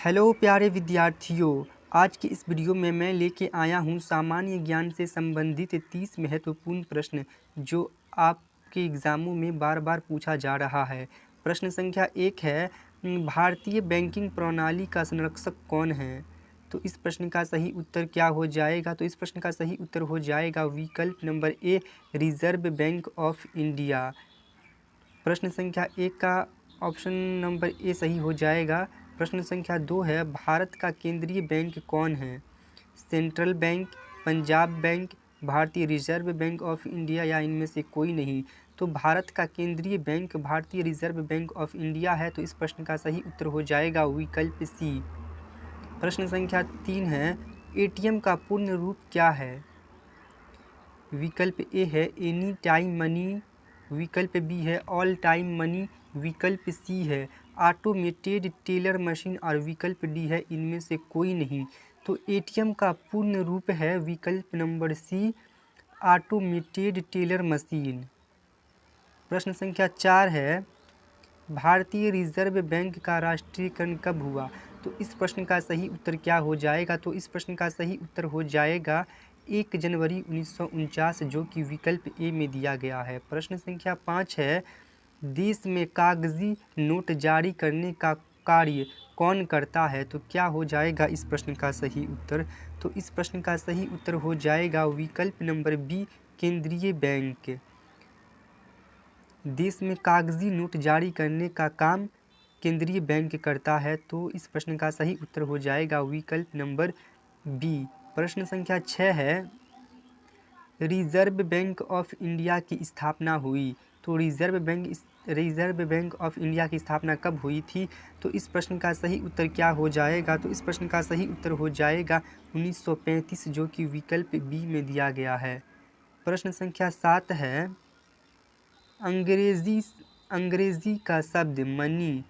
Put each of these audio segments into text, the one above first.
Hello प्यारे विद्यार्थियों, आज की इस वीडियो में मैं लेके आया हूँ सामान्य ज्ञान से संबंधित 30 महत्वपूर्ण प्रश्न जो आपके एग्ज़ामों में बार बार पूछा जा रहा है। प्रश्न संख्या 1 है, भारतीय बैंकिंग प्रणाली का संरक्षक कौन है? तो इस प्रश्न का सही उत्तर क्या हो जाएगा? तो इस प्रश्न का सही उत्तर हो जाएगा विकल्प number A, reserve bank of India. प्रश्न संख्या 1 का ऑप्शन नंबर ए सही हो जाएगा। प्रश्न संख्या 2 है, भारत का केंद्रीय बैंक कौन है? सेंट्रल बैंक, पंजाब बैंक, भारतीय रिजर्व बैंक ऑफ इंडिया या इनमें से कोई नहीं। तो भारत का केंद्रीय बैंक भारतीय रिजर्व बैंक ऑफ इंडिया है। तो इस प्रश्न का सही उत्तर हो जाएगा विकल्प सी। प्रश्न संख्या 3 है, एटीएम का पूर्ण रूप क्या है? विकल्प ए है एनी टाइम मनी, विकल्प बी है ऑल टाइम मनी, विकल्प सी है ऑटोमेटेड टेलर मशीन और विकल्प डी है इनमें से कोई नहीं। तो एटीएम का पूर्ण रूप है विकल्प number C, automated teller machine. प्रश्न संख्या 4 है, भारतीय रिजर्व बैंक का राष्ट्रीयकरण कब हुआ? तो इस प्रश्न का सही उत्तर क्या हो जाएगा? तो इस प्रश्न का सही उत्तर हो जाएगा 1 जनवरी 1949, जो कि विकल्प ए में दिया गया है। प्रश्न संख्या 5 है, देश में कागजी नोट जारी करने का कार्य कौन करता है? तो क्या हो जाएगा इस प्रश्न का सही उत्तर? तो इस प्रश्न का सही उत्तर हो जाएगा विकल्प नंबर बी, केंद्रीय बैंक। देश में कागजी नोट जारी करने का काम केंद्रीय बैंक करता है। तो इस प्रश्न का सही उत्तर हो जाएगा विकल्प नंबर बी। प्रश्न संख्या 6 है, रिजर्व बैंक ऑफ इंडिया की स्थापना हुई। तो रिजर्व बैंक ऑफ इंडिया की स्थापना कब हुई थी? तो इस प्रश्न का सही उत्तर क्या हो जाएगा? तो इस प्रश्न का सही उत्तर हो जाएगा 1935, जो कि विकल्प बी में दिया गया है। प्रश्न संख्या 7 है, अंग्रेजी का शब्द मनी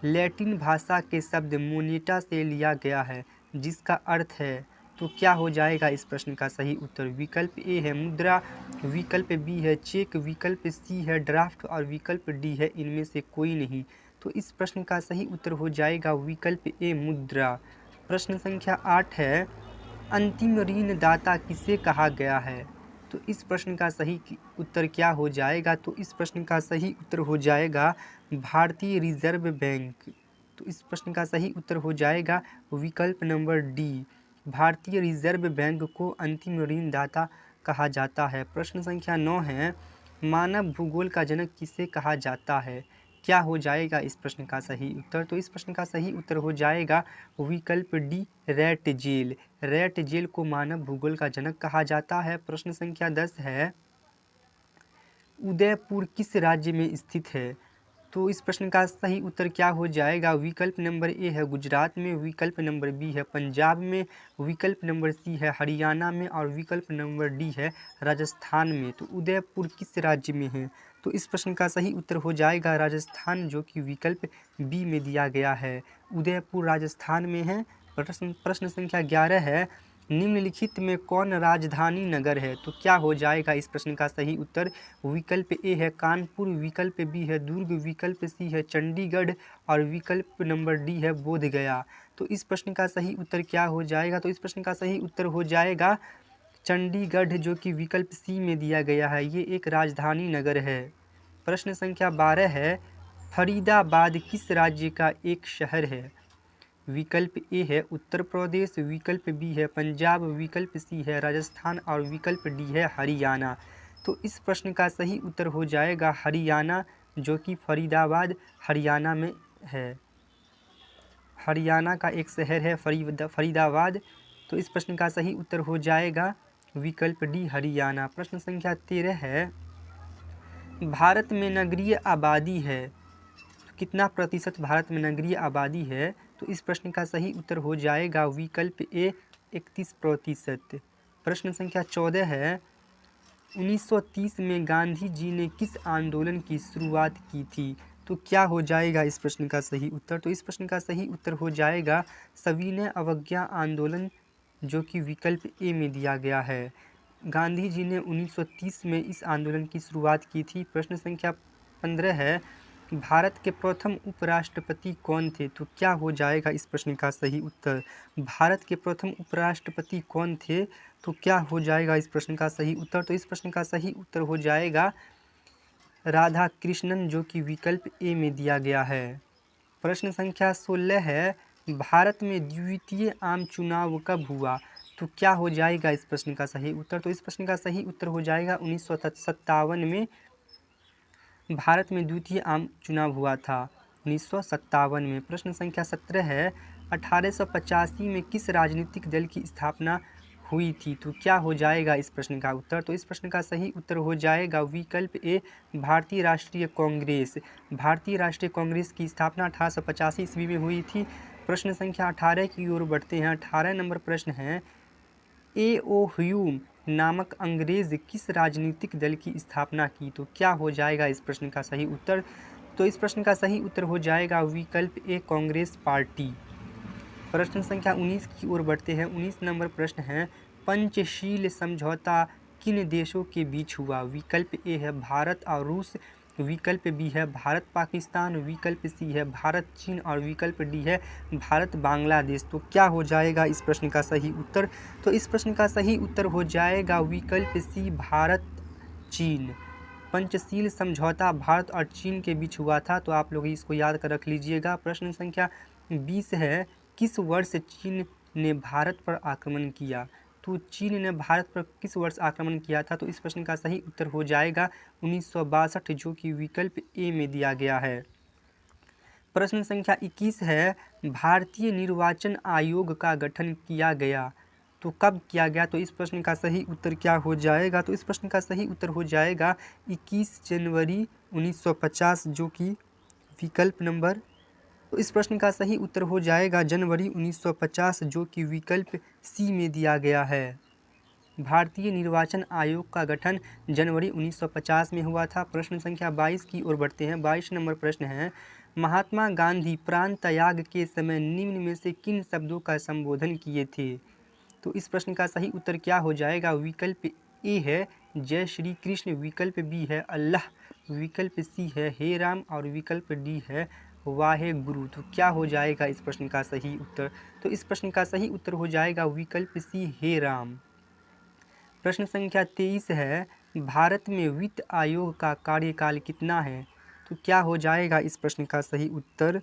लैटिन भाषा के शब्द मोनेटा से लिया गया है, जिसका अर्थ है। तो क्या हो जाएगा इस प्रश्न का सही उत्तर? विकल्प ए है मुद्रा, विकल्प बी है चेक, विकल्प सी है ड्राफ्ट और विकल्प डी है इनमें से कोई नहीं। तो इस प्रश्न का सही उत्तर हो जाएगा विकल्प ए मुद्रा। प्रश्न संख्या 8 है, अंतिम ऋणदाता किसे कहा गया है? तो इस प्रश्न का सही उत्तर क्या हो जाएगा? तो इस प्रश्न का सही उत्तर हो जाएगा भारतीय रिजर्व बैंक। तो इस प्रश्न का सही उत्तर हो जाएगा विकल्प नंबर डी, भारतीय रिजर्व बैंक को अंतिम ऋणदाता कहा जाता है। प्रश्न संख्या 9 है, मानव भूगोल का जनक किसे कहा जाता है? क्या हो जाएगा इस प्रश्न का सही उत्तर? तो इस प्रश्न का सही उत्तर हो जाएगा विकल्प D, Ratzel. Ratzel को मानव भूगोल का जनक कहा जाता है। प्रश्न संख्या 10 है, उदयपुर किस राज्य में स्थित है? तो इस प्रश्न का सही उत्तर क्या हो जाएगा? विकल्प नंबर ए है गुजरात में, विकल्प नंबर बी है पंजाब में, विकल्प नंबर सी है हरियाणा में और विकल्प नंबर डी है राजस्थान में। तो उदयपुर किस राज्य में है? तो इस प्रश्न का सही उत्तर हो जाएगा राजस्थान, जो कि विकल्प बी में दिया गया है। उदयपुर राजस्थान में है। प्रश्न संख्या 11 है, निम्नलिखित में कौन राजधानी नगर है? तो क्या हो जाएगा इस प्रश्न का सही उत्तर? विकल्प ए है कानपुर, विकल्प बी है दुर्ग, विकल्प सी है चंडीगढ़ और विकल्प नंबर डी है बोधगया। तो इस प्रश्न का सही उत्तर क्या हो जाएगा? तो इस प्रश्न का सही उत्तर हो जाएगा चंडीगढ़, जो कि विकल्प सी में दिया गया है। ये एक राजधानी नगर है। प्रश्न संख्या 12 है, फरीदाबाद किस राज्य का एक शहर है? विकल्प ए है उत्तर प्रदेश, विकल्प बी है पंजाब, विकल्प सी है राजस्थान और विकल्प डी है हरियाणा। तो इस प्रश्न का सही उत्तर हो जाएगा हरियाणा, जो कि फरीदाबाद हरियाणा में है। हरियाणा का एक शहर है फरीदाबाद। तो इस प्रश्न का सही उत्तर हो जाएगा विकल्प डी, हरियाणा। प्रश्न संख्या 13 है, भारत में नगरीय आबादी है। कितना प्रतिशत भारत में नगरीय आबादी है? तो इस प्रश्न का सही उत्तर हो जाएगा विकल्प ए, 31%। प्रश्न संख्या 14 है, 1930 में गांधी जी ने किस आंदोलन की शुरुआत की थी? तो क्या हो जाएगा इस प्रश्न का सही उत्तर? तो इस प्रश्न का सही उत्तर हो जाएगा सविनय अवज्ञा आंदोलन, जो कि विकल्प ए में दिया गया है। गांधी जी ने 1930 में इस आंदोलन की शुरुआत की थी। प्रश्न संख्या 15 है, भारत के प्रथम उपराष्ट्रपति कौन थे? तो क्या हो जाएगा इस प्रश्न का सही उत्तर? भारत के प्रथम उपराष्ट्रपति कौन थे? तो क्या हो जाएगा इस प्रश्न का सही उत्तर? तो इस प्रश्न का सही उत्तर हो जाएगा राधा कृष्णन, जो कि विकल्प ए में दिया गया है। प्रश्न संख्या 16 है, भारत में द्वितीय आम चुनाव कब हुआ? तो क्या हो जाएगा इस प्रश्न का सही उत्तर? तो इस प्रश्न का सही उत्तर हो जाएगा 1957 में भारत में द्वितीय आम चुनाव हुआ था 1957 में। प्रश्न संख्या 17 है, 1885 में किस राजनीतिक दल की स्थापना हुई थी? तो क्या हो जाएगा इस प्रश्न का उत्तर? तो इस प्रश्न का सही उत्तर हो जाएगा विकल्प ए, भारतीय राष्ट्रीय कांग्रेस। भारतीय राष्ट्रीय कांग्रेस की स्थापना 1885 ईस्वी में हुई थी। प्रश्न संख्या 18 की ओर बढ़ते हैं। 18 नंबर प्रश्न है, ए.ओ. ह्यूम नामक अंग्रेज किस राजनीतिक दल की स्थापना की? तो क्या हो जाएगा इस प्रश्न का सही उत्तर? तो इस प्रश्न का सही उत्तर हो जाएगा विकल्प ए, कांग्रेस पार्टी। प्रश्न संख्या 19 की ओर बढ़ते हैं। 19 नंबर प्रश्न है, पंचशील समझौता किन देशों के बीच हुआ? विकल्प ए है भारत और रूस, विकल्प बी है भारत पाकिस्तान, विकल्प सी है भारत चीन और विकल्प डी है भारत बांग्लादेश। तो क्या हो जाएगा इस प्रश्न का सही उत्तर? तो इस प्रश्न का सही उत्तर हो जाएगा विकल्प सी, भारत चीन। पंचशील समझौता भारत और चीन के बीच हुआ था, तो आप लोग इसको याद कर रख लीजिएगा। प्रश्न संख्या 20 है, किस वर्ष चीन ने भारत पर आक्रमण किया? तो चीन ने भारत पर किस वर्ष आक्रमण किया था? तो इस प्रश्न का सही उत्तर हो जाएगा 1962, जो कि विकल्प ए में दिया गया है। प्रश्न संख्या 21 है, भारतीय निर्वाचन आयोग का गठन किया गया, तो कब किया गया? तो इस प्रश्न का सही उत्तर क्या हो जाएगा? तो इस प्रश्न का सही उत्तर हो जाएगा 21 जनवरी 1950, जो कि विकल्प नंबर। तो इस प्रश्न का सही उत्तर हो जाएगा जनवरी 1950, जो कि विकल्प सी में दिया गया है। भारतीय निर्वाचन आयोग का गठन जनवरी 1950 में हुआ था। प्रश्न संख्या 22 की ओर बढ़ते हैं। 22 नंबर प्रश्न है, महात्मा गांधी प्राण त्याग के समय निम्न में से किन शब्दों का संबोधन किए थे? तो इस प्रश्न का सही उत्तर क्या हो जाएगा? विकल्प ए है जय श्री कृष्ण, विकल्प बी है अल्लाह, विकल्प सी है हे राम और विकल्प डी है वाहे गुरु। तो क्या हो जाएगा इस प्रश्न का सही उत्तर? तो इस प्रश्न का सही उत्तर हो जाएगा विकल्प सी, हे राम। प्रश्न संख्या 23 है, भारत में वित्त आयोग का कार्यकाल कितना है? तो क्या हो जाएगा इस प्रश्न का सही उत्तर?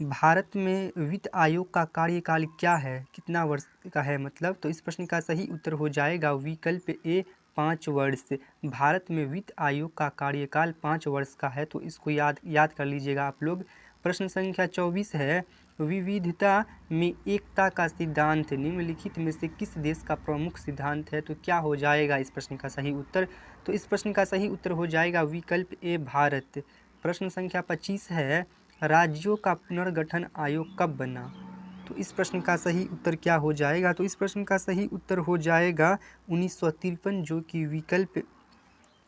भारत में वित्त आयोग का कार्यकाल क्या है, कितना वर्ष का है मतलब? तो इस प्रश्न का सही उत्तर हो जाएगा विकल्प ए, 5 वर्ष। भारत में वित्त आयोग का कार्यकाल 5 वर्ष का है, तो इसको याद कर लीजिएगा आप लोग। प्रश्न संख्या 24 है, विविधता में एकता का सिद्धांत निम्नलिखित में से किस देश का प्रमुख सिद्धांत है? तो क्या हो जाएगा इस प्रश्न का सही उत्तर? तो इस प्रश्न का सही उत्तर हो जाएगा विकल्प ए, भारत। प्रश्न संख्या 25 है, राज्यों का पुनर्गठन आयोग कब बना? तो इस प्रश्न का सही उत्तर क्या हो जाएगा? तो इस प्रश्न का सही उत्तर हो जाएगा 1953, जो कि विकल्प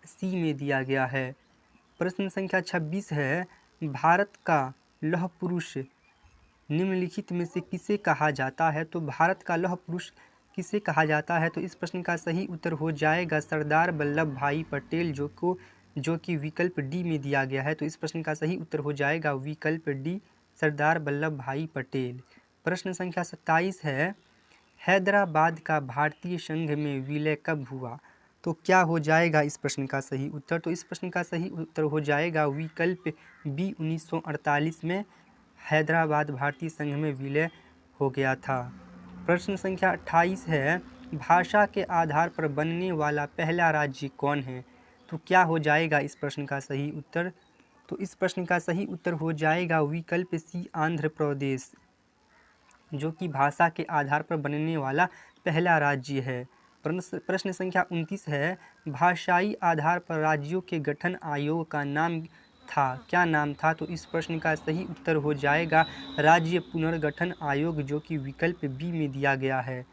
सी में दिया गया है। प्रश्न संख्या 26 है, भारत का लौह पुरुष निम्नलिखित में से किसे कहा जाता है? तो भारत का लौह पुरुष किसे कहा जाता है? तो इस प्रश्न का सही उत्तर हो जाएगा सरदार वल्लभ भाई पटेल, जो कि विकल्प डी में दिया गया है। तो इस प्रश्न का सही उत्तर हो जाएगा विकल्प डी, सरदार वल्लभ भाई पटेल। प्रश्न संख्या 27 है, हैदराबाद का भारतीय संघ में विलय कब हुआ? तो क्या हो जाएगा इस प्रश्न का सही उत्तर? तो इस प्रश्न का सही उत्तर हो जाएगा विकल्प बी, 1948 में हैदराबाद भारतीय संघ में विलय हो गया था। प्रश्न संख्या 28 है, भाषा के आधार पर बनने वाला पहला राज्य कौन है? तो क्या हो जाएगा इस प्रश्न का सही उत्तर? तो इस प्रश्न का सही उत्तर हो जाएगा विकल्प सी, आंध्र प्रदेश, जो कि भाषा के आधार पर बनने वाला पहला राज्य है। प्रश्न संख्या 29 है, भाषाई आधार पर राज्यों के गठन आयोग का नाम था, क्या नाम था? तो इस प्रश्न का सही उत्तर हो जाएगा राज्य पुनर्गठन आयोग, जो कि विकल्प बी में दिया गया है।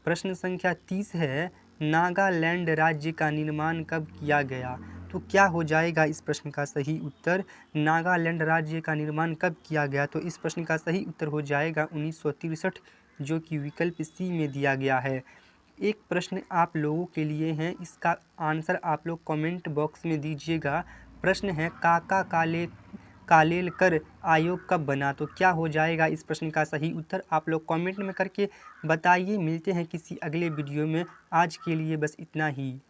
प्रश्न संख्या 30 है, नागालैंड राज्य का निर्माण कब किया गया? तो क्या हो जाएगा इस प्रश्न का सही उत्तर? नागालैंड राज्य का निर्माण कब किया गया? तो इस प्रश्न का सही उत्तर हो जाएगा 1963, जो कि विकल्प सी में दिया गया है। एक प्रश्न आप लोगों के लिए हैं, इसका आंसर आप लोग कमेंट बॉक्स में दीजिएगा। प्रश्न है काका कालेलकर आयोग कब बना, तो क्या हो जाएगा इस प्रश्न का सही उत्तर। आप लोग कमेंट में करके बताइए। मिलते हैं किसी अगले वीडियो में, आज के लिए बस इतना ही।